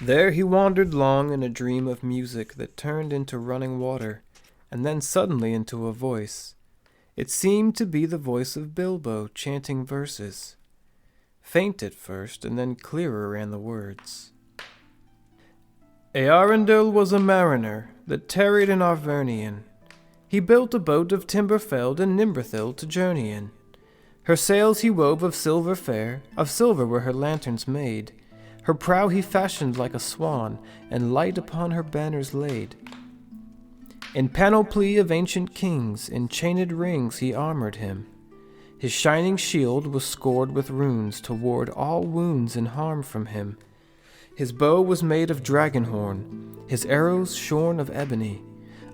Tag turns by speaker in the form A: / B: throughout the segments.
A: There he wandered long in a dream of music that turned into running water, and then suddenly into a voice. It seemed to be the voice of Bilbo chanting verses. Faint at first, and then clearer ran the words. Earendil was a mariner that tarried in Arvernian. He built a boat of timber felled in Nimberthil to journey in. Her sails he wove of silver fair, of silver were her lanterns made. Her prow he fashioned like a swan, and light upon her banners laid. In panoply of ancient kings, in chained rings he armored him. His shining shield was scored with runes to ward all wounds and harm from him. His bow was made of dragon horn, his arrows shorn of ebony.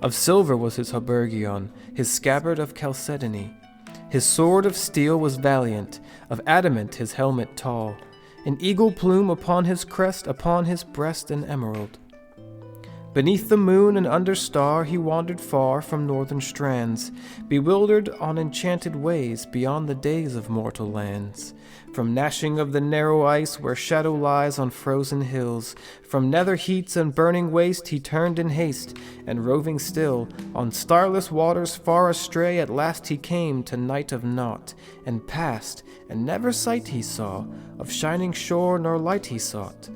A: Of silver was his habergeon, his scabbard of chalcedony. His sword of steel was valiant, of adamant his helmet tall. An eagle plume upon his crest, upon his breast an emerald. Beneath the moon and under star he wandered far from northern strands, bewildered on enchanted ways beyond the days of mortal lands. From gnashing of the narrow ice where shadow lies on frozen hills, from nether heats and burning waste he turned in haste, and roving still, on starless waters far astray at last he came to night of naught, and passed, and never sight he saw, of shining shore nor light he sought.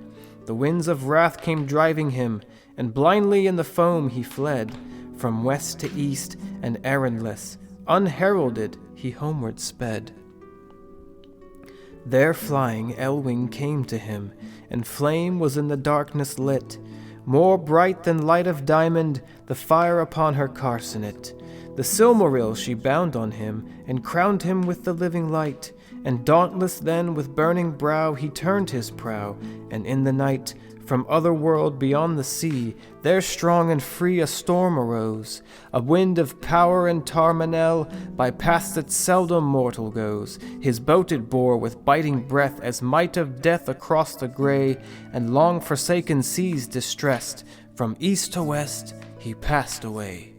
A: The winds of wrath came driving him, and blindly in the foam he fled, from west to east, and errandless, unheralded, he homeward sped. There flying Elwing came to him, and flame was in the darkness lit, more bright than light of diamond, the fire upon her carcanet. The Silmaril she bound on him, and crowned him with the living light, and dauntless then with burning brow he turned his prow, and in the night, from other world beyond the sea, there strong and free a storm arose, a wind of power and Tarmanel, by paths that seldom mortal goes. His boat it bore with biting breath as might of death across the grey and long forsaken seas distressed. From east to west he passed away.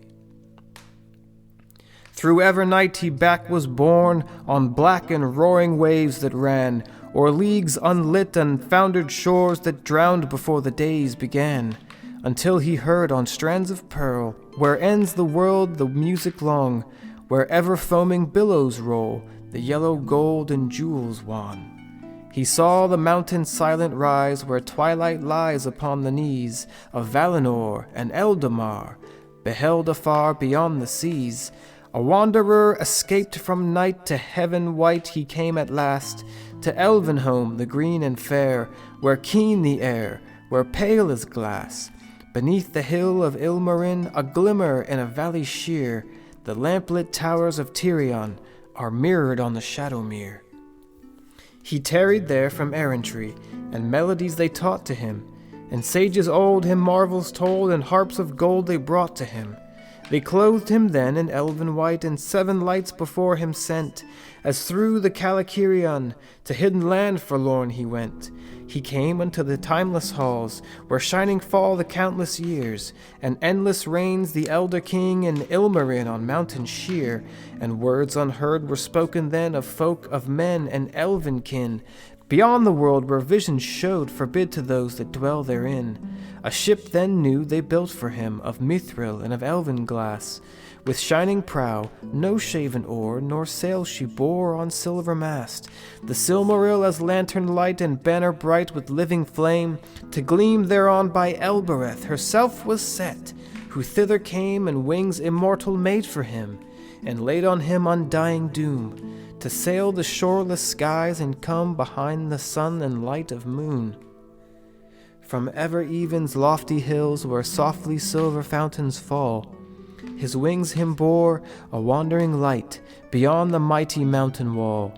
A: Through Evernight he back was borne on black and roaring waves that ran, o'er leagues unlit and foundered shores that drowned before the days began, until he heard on strands of pearl, where ends the world, the music long, where ever foaming billows roll, the yellow gold and jewels wan. He saw the mountain silent rise, where twilight lies upon the knees of Valinor and Eldamar, beheld afar beyond the seas. A wanderer escaped from night to heaven white he came at last, to Elvenhome the green and fair, where keen the air, where pale is glass. Beneath the hill of Ilmarin, a glimmer in a valley sheer, the lamplit towers of Tirion are mirrored on the Shadowmere. He tarried there from errantry, and melodies they taught to him, and sages old him marvels told, and harps of gold they brought to him. They clothed him then in elven white, and 7 lights before him sent, as through the Calicurion to hidden land forlorn he went. He came unto the timeless halls, where shining fall the countless years, and endless reigns the elder king in Ilmarin on mountain sheer, and words unheard were spoken then of folk, of men, and elven kin. Beyond the world where visions showed forbid to those that dwell therein. A ship then new they built for him, of mithril and of elven glass, with shining prow, no shaven oar, nor sail she bore on silver mast. The Silmaril as lantern light and banner bright with living flame, to gleam thereon by Elbereth herself was set, who thither came and wings immortal made for him, and laid on him undying doom, to sail the shoreless skies and come behind the sun and light of moon. From ever-even's lofty hills where softly silver fountains fall, his wings him bore a wandering light beyond the mighty mountain wall.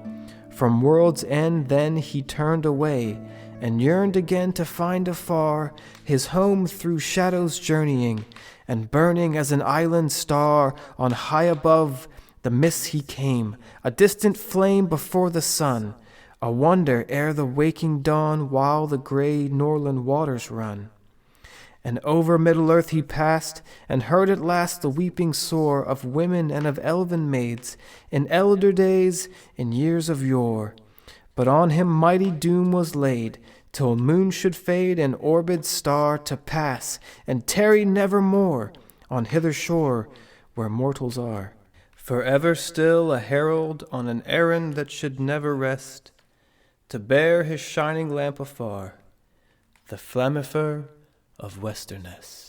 A: From world's end then he turned away, and yearned again to find afar his home through shadows journeying, and burning as an island star on high above the mists he came, a distant flame before the sun, a wonder ere the waking dawn while the grey Norland waters run. And over Middle-earth he passed, and heard at last the weeping sore of women and of elven maids, in elder days, in years of yore. But on him mighty doom was laid, till moon should fade and orbed star to pass, and tarry nevermore on hither shore where mortals are. Forever still a herald on an errand that should never rest, to bear his shining lamp afar, the Flammifer of Westernesse.